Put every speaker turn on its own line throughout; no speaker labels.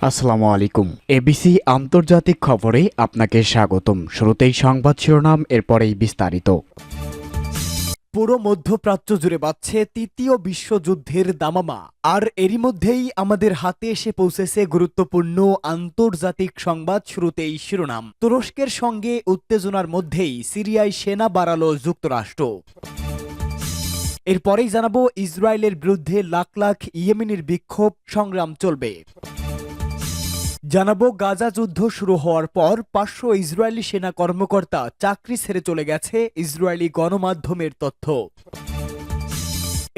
আসসালামু আলাইকুম। এবিসি আন্তর্জাতিক খবরে আপনাকে স্বাগতম। শুরুতেই সংবাদ শিরোনাম, এরপরেই বিস্তারিত।
পুরো মধ্যপ্রাচ্য জুড়ে বাজছে তৃতীয় বিশ্বযুদ্ধের দামামা। আর এরই মধ্যেই আমাদের হাতে এসে পৌঁছেছে গুরুত্বপূর্ণ আন্তর্জাতিক সংবাদ। শুরুতেই শিরোনাম, তুরস্কের সঙ্গে উত্তেজনার মধ্যেই সিরিয়ায় সেনা বাড়ালো যুক্তরাষ্ট্র। এরপরেই জানাবো, ইসরায়েলের বিরুদ্ধে লাখ লাখ ইয়েমেনির বিক্ষোভ, সংগ্রাম চলবে। জানাবো, গাজা যুদ্ধ শুরু হওয়ার পর 500 ইসরায়েলি সেনা কর্মকর্তা চাকরি ছেড়ে চলে গেছে, ইসরায়েলি গণমাধ্যমের তথ্য।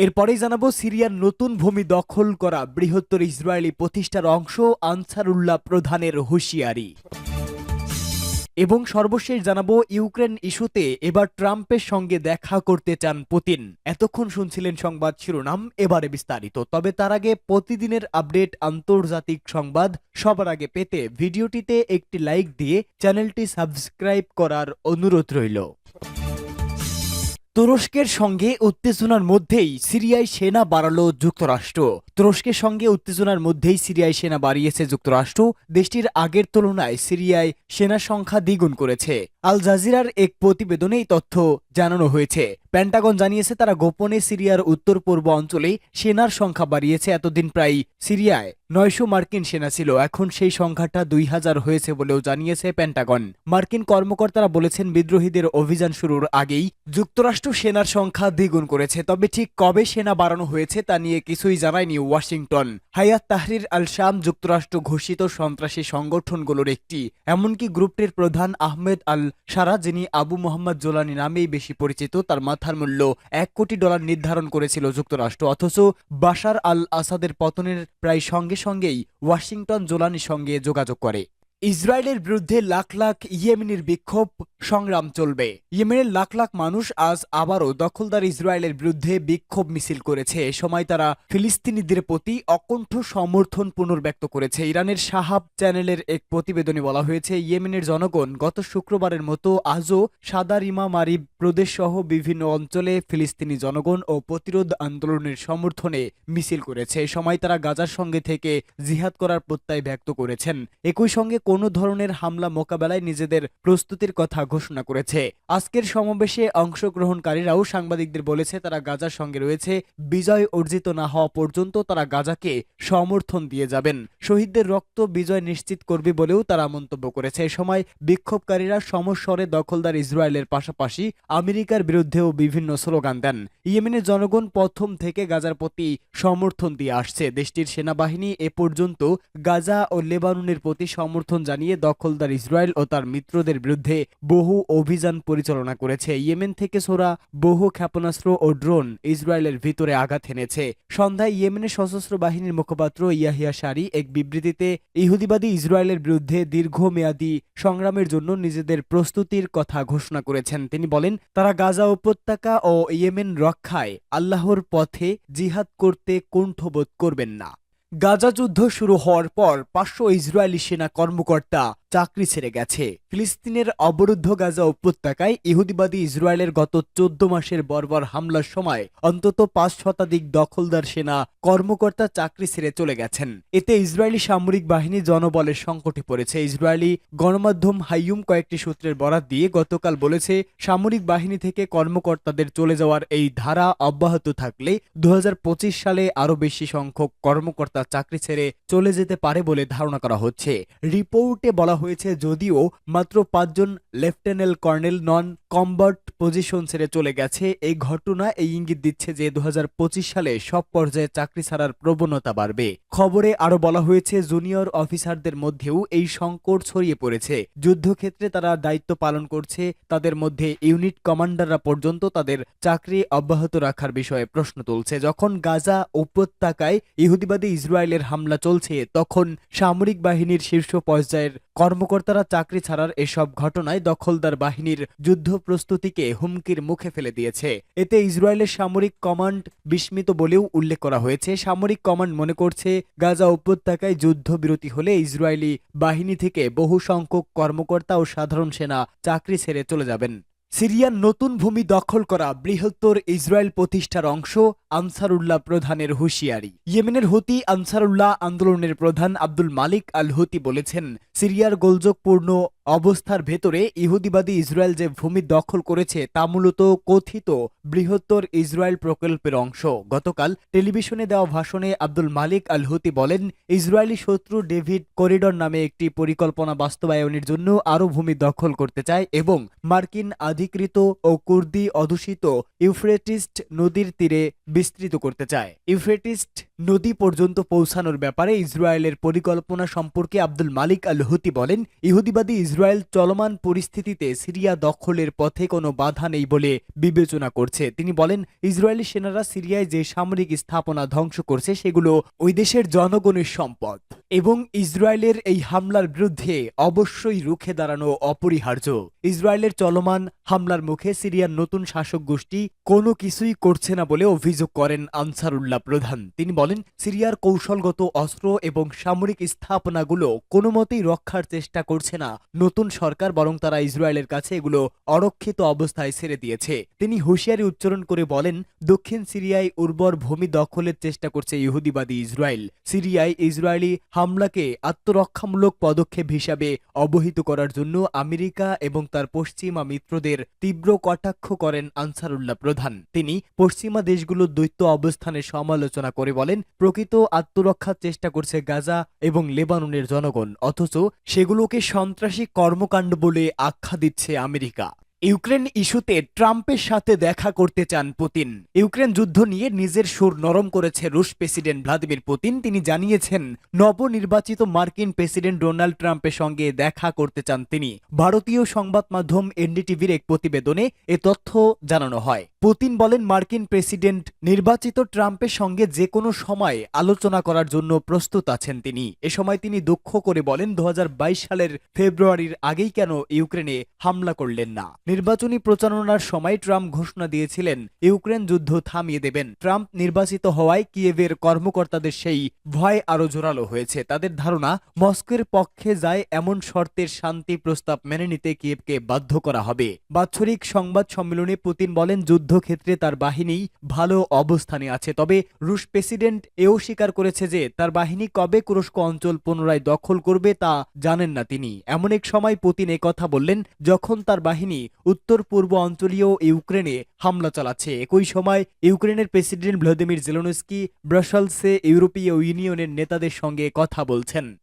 এরপরেই জানাবো, সিরিয়ার নতুন ভূমি দখল করা বৃহত্তর ইসরায়েলি প্রতিষ্ঠার অংশ, আনসারুল্লাহ প্রধানের হুঁশিয়ারি। এবং সর্বশেষ জানাবো, ইউক্রেন ইস্যুতে এবার ট্রাম্পের সঙ্গে দেখা করতে চান পুতিন। এতক্ষণ শুনছিলেন সংবাদ শিরোনাম, এবারে বিস্তারিত। তবে তার আগে প্রতিদিনের আপডেট আন্তর্জাতিক সংবাদ সবার আগে পেতে ভিডিওটিতে একটি লাইক দিয়ে চ্যানেলটি সাবস্ক্রাইব করার অনুরোধ রইল। তুরস্কের সঙ্গে উত্তেজনার মধ্যেই সিরিয়ায় সেনা বাড়ালো যুক্তরাষ্ট্র। তুরস্কের সঙ্গে উত্তেজনার মধ্যেই সিরিয়ায় সেনা বাড়িয়েছে যুক্তরাষ্ট্র। দেশটির আগের তুলনায় সিরিয়ায় সেনা সংখ্যা দ্বিগুণ করেছে। আল জাজিরার এক প্রতিবেদনে এই তথ্য জানানো হয়েছে। পেন্টাগন জানিয়েছে, তারা গোপনে সিরিয়ার উত্তর পূর্ব অঞ্চলে সেনার সংখ্যা বাড়িয়েছে। এতদিন প্রায় সিরিয়ায় 900 মার্কিন সেনা ছিল, এখন সেই সংখ্যাটা 2000 হয়েছে বলেও জানিয়েছে পেন্টাগন। মার্কিন কর্মকর্তারা বলেছেন, বিদ্রোহীদের অভিযান শুরুর আগেই যুক্তরাষ্ট্র সেনার সংখ্যা দ্বিগুণ করেছে। তবে ঠিক কবে সেনা বাড়ানো হয়েছে তা নিয়ে কিছুই জানায়নি ওয়াশিংটন। হায়াত তাহরির আল শাম যুক্তরাষ্ট্র ঘোষিত সন্ত্রাসী সংগঠনগুলোর একটি। এমনকি গ্রুপটির প্রধান আহমেদ আল সারা, যিনি আবু মোহাম্মদ জোলানি নামেই বেশি পরিচিত, তার মাথার মূল্য $1 কোটি নির্ধারণ করেছিল যুক্তরাষ্ট্র। অথচ বাশার আল আসাদের পতনের প্রায় সঙ্গে সঙ্গেই ওয়াশিংটন জোলানির সঙ্গে যোগাযোগ করে। ইসরায়েলের বিরুদ্ধে লাখ লাখ ইয়েমেনির বিক্ষোভ, সংগ্রাম চলবে। ইয়েমেনের লাখ লাখ মানুষ আজ আবারও দখলদার ইসরায়েলের বিরুদ্ধে বিক্ষোভ মিছিল করেছে। এ সময় তারা ফিলিস্তিনিদের প্রতি অকণ্ঠ সমর্থন পুনর্ব্যক্ত করেছে। ইরানের সাহাব চ্যানেলের এক প্রতিবেদনে বলা হয়েছে, ইয়েমেনের জনগণ গত শুক্রবারের মতো আজও সাদারিমা মারিব প্রদেশ সহ বিভিন্ন অঞ্চলে ফিলিস্তিনি জনগণ ও প্রতিরোধ আন্দোলনের সমর্থনে মিছিল করেছে। এ সময় তারা গাজার সঙ্গে থেকে জিহাদ করার প্রত্যয় ব্যক্ত করেছেন। একই সঙ্গে কোনো ধরনের হামলা মোকাবেলায় নিজেদের প্রস্তুতির কথা ঘোষণা করেছে। আজকের সমাবেশে অংশগ্রহণকারীরাও সাংবাদিকদের বলেছে, তারা গাজার সঙ্গে রয়েছে। বিজয় অর্জিত না হওয়া পর্যন্ত তারা গাজাকে সমর্থন দিয়ে যাবেন। শহীদদের রক্ত বিজয় নিশ্চিত করবে বলেও তারা মন্তব্য করেছে। এ সময় বিক্ষোভকারীরা সমস্বরে দখলদার ইসরায়েলের পাশাপাশি আমেরিকার বিরুদ্ধেও বিভিন্ন স্লোগান দেন। ইয়েমেনের জনগণ প্রথম থেকে গাজার প্রতি সমর্থন দিয়ে আসছে। দেশটির সেনাবাহিনী এ পর্যন্ত গাজা ও লেবাননের প্রতি সমর্থন জানিয়ে দখলদার ইসরায়েল ও তার মিত্রদের বিরুদ্ধে বহু অভিযান পরিচালনা করেছে। ইয়েমেন থেকে ছোড়া বহু ক্ষেপণাস্ত্র ও ড্রোন ইসরায়েলের ভিতরে আঘাত এনেছে। সন্ধ্যায় ইয়েমেনের সশস্ত্র বাহিনীর মুখপাত্র ইয়াহিয়া সারি এক বিবৃতিতে ইহুদিবাদী ইসরায়েলের বিরুদ্ধে দীর্ঘমেয়াদী সংগ্রামের জন্য নিজেদের প্রস্তুতির কথা ঘোষণা করেছেন। তিনি বলেন, তারা গাজা উপত্যকা ও ইয়েমেন রক্ষায় আল্লাহর পথে জিহাদ করতে কুণ্ঠবোধ করবেন না। গাজা যুদ্ধ শুরু হওয়ার পর 500 ইসরায়েলি সেনা কর্মকর্তা চাকরি ছেড়ে গেছে। ফিলিস্তিনের অবরুদ্ধ গাজা উপত্যকায় ইহুদিবাদী ইসরায়েলের গত 14 মাসের বর্বর হামলার সময় অন্তত 5 শতাধিক দখলদার সেনা কর্মকর্তা চাকরি ছেড়ে চলে গেছেন। এতে ইসরায়েলি সামরিক বাহিনী জনবলের সংকটে পড়েছে। ইসরায়েলি গণমাধ্যম হাইয়ুম কয়েকটি সূত্রের বরাত দিয়ে গতকাল বলেছে, সামরিক বাহিনী থেকে কর্মকর্তাদের চলে যাওয়ার এই ধারা অব্যাহত থাকলে 2025 সালে আরও বেশি সংখ্যক কর্মকর্তা চাকরি ছেড়ে চলে যেতে পারে বলে ধারণা করা হচ্ছে। রিপোর্টে বলা হয়েছে, যদিও মাত্র 5 জন লেফটেন্যান্ট কর্নেল নন কমব্যাট পজিশন ছেড়ে চলে গেছে, এই ঘটনা এই ইঙ্গিত দিচ্ছে যে 2025 সালে সব পর্যায়ে চাকরি ছাড়ার প্রবণতা বাড়বে। খবরে আরো বলা হয়েছে, জুনিয়র অফিসারদের মধ্যেও এই সংকট ছড়িয়ে পড়েছে। যুদ্ধক্ষেত্রে তারা দায়িত্ব পালন করছে, তাদের মধ্যে ইউনিট কমান্ডাররা পর্যন্ত তাদের চাকরি অব্যাহত রাখার বিষয়ে প্রশ্ন তুলছে। যখন গাজা উপত্যকায় ইহুদিবাদী ইসরায়েলের হামলা চলছে, তখন সামরিক বাহিনীর শীর্ষ পর্যায়ের কর্মকর্তারা চাকরি ছাড়ার এসব ঘটনায় দখলদার বাহিনীর যুদ্ধ প্রস্তুতিকে হুমকির মুখে ফেলে দিয়েছে। এতে ইসরায়েলের সামরিক কমান্ড বিস্মিত বলেও উল্লেখ করা হয়েছে। সামরিক কমান্ড মনে করছে, গাজা উপত্যকায় যুদ্ধবিরতি হলে ইসরায়েলি বাহিনী থেকে বহু সংখ্যক কর্মকর্তা ও সাধারণ সেনা চাকরি ছেড়ে চলে যাবেন। সিরিয়ার নতুন ভূমি দখল করা বৃহত্তর ইসরায়েল প্রতিষ্ঠার অংশ, আনসারুল্লাহ প্রধানের হুঁশিয়ারি। ইয়েমেনের হুতি আনসারুল্লাহ আন্দোলনের প্রধান আব্দুল মালিক আল হুতি বলেছেন, সিরিয়ার গোলযোগপূর্ণ অবস্থার ভেতরে ইহুদিবাদী ইসরায়েল যে ভূমি দখল করেছে তা মূলত কথিত বৃহত্তর ইসরায়েল প্রকল্পের অংশ। গতকাল টেলিভিশনে দেওয়া ভাষণে আব্দুল মালিক আল হুতি বলেন, ইসরায়েলি শত্রু ডেভিড করিডর নামে একটি পরিকল্পনা বাস্তবায়নের জন্য আরও ভূমি দখল করতে চায় এবং মার্কিন অধিকৃত ও কুর্দি অধ্যুষিত ইউফ্রেটিস নদীর তীরে বিস্তৃত করতে চায়। ইউফ্রেটিস নদী পর্যন্ত পৌঁছানোর ব্যাপারে ইসরায়েলের পরিকল্পনা সম্পর্কে আব্দুল মালিক আল হুতি বলেন, ইহুদিবাদী ইসরায়েল চলমান পরিস্থিতিতে সিরিয়া দখলের পথে কোনো বাধা নেই বলে বিবেচনা করছে। তিনি বলেন, ইসরায়েলি সেনারা সিরিয়ায় যে সামরিক স্থাপনা ধ্বংস করছে সেগুলো ওই দেশের জনগণের সম্পদ এবং ইসরায়েলের এই হামলার বিরুদ্ধে অবশ্যই রুখে দাঁড়ানো অপরিহার্য। ইসরায়েলের চলমান হামলার মুখে সিরিয়ার নতুন শাসক গোষ্ঠী কোনো কিছুই করছে না বলে অভিযোগ করেন আনসারুল্লাহ প্রধান। তিনি বলেন, সিরিয়ার কৌশলগত অস্ত্র এবং সামরিক স্থাপনাগুলো কোনো মতেই রক্ষার চেষ্টা করছে না নতুন সরকার, বরং তারা ইসরায়েলের কাছে এগুলো অরক্ষিত অবস্থায় ছেড়ে দিয়েছে। তিনি হুঁশিয়ারি উচ্চারণ করে বলেন, দক্ষিণ সিরিয়ায় উর্বর ভূমি দখলের চেষ্টা করছে ইহুদিবাদী ইসরায়েল। সিরিয়ায় ইসরায়েলি হামলাকে আত্মরক্ষামূলক পদক্ষেপ হিসাবে অবহিত করার জন্য আমেরিকা এবং তার পশ্চিমা মিত্রদের তীব্র কটাক্ষ করেন আনসারুল্লাহ প্রধান। তিনি পশ্চিমা দেশগুলোর দ্বৈত অবস্থানের সমালোচনা করে বলেন, প্রকৃত আত্মরক্ষার চেষ্টা করছে গাজা এবং লেবাননের জনগণ, অথচ সেগুলোকে সন্ত্রাসী কর্মকাণ্ড বলে আখ্যা দিচ্ছে আমেরিকা। ইউক্রেন ইস্যুতে ট্রাম্পের সাথে দেখা করতে চান পুতিন। ইউক্রেন যুদ্ধ নিয়ে নিজের সুর নরম করেছে রুশ প্রেসিডেন্ট ভ্লাদিমির পুতিন। তিনি জানিয়েছেন, নবনির্বাচিত মার্কিন প্রেসিডেন্ট ডোনাল্ড ট্রাম্পের সঙ্গে দেখা করতে চান তিনি। ভারতীয় সংবাদ মাধ্যম এনডিটিভির এক প্রতিবেদনে এ তথ্য জানানো হয়। পুতিন বলেন, মার্কিন প্রেসিডেন্ট নির্বাচিত ট্রাম্পের সঙ্গে যে কোনো সময় আলোচনা করার জন্য প্রস্তুত আছেন তিনি। এ সময় তিনি দুঃখ করে বলেন, 2022 সালের ফেব্রুয়ারির আগেই কেন ইউক্রেনে হামলা করলেন না। নির্বাচনী প্রচারণার সময় ট্রাম্প ঘোষণা দিয়েছিলেন ইউক্রেন যুদ্ধ থামিয়ে দেবেন। ট্রাম্প নির্বাচিত হওয়ায় কিয়েভের কর্মকর্তাদের সেই ভয় আরো জোরালো হয়েছে। তাদের ধারণা, মস্কোর পক্ষে যায় এমন শর্তের শান্তি প্রস্তাব মেনে নিতে কিয়েভকে বাধ্য করা হবে। বাৎসরিক সংবাদ সম্মেলনে পুতিন বলেন, যুদ্ধক্ষেত্রে তার বাহিনী ভালো অবস্থানে আছে, তবে রুশ প্রেসিডেন্ট এও স্বীকার করেছে যে তার বাহিনী কবে তুরস্ক অঞ্চল পুনরায় দখল করবে তা জানেন না তিনি। এমন এক সময় পুতিন কথা বললেন যখন তার বাহিনী উত্তর পূর্ব অঞ্চলীয় ইউক্রেনে হামলা চালাচ্ছে। একই সময় ইউক্রেনের প্রেসিডেন্ট ভ্লাদিমির জেলেনস্কি ব্রাসেলসে ইউরোপীয় ইউনিয়নের নেতাদের সঙ্গে কথা বলছেন।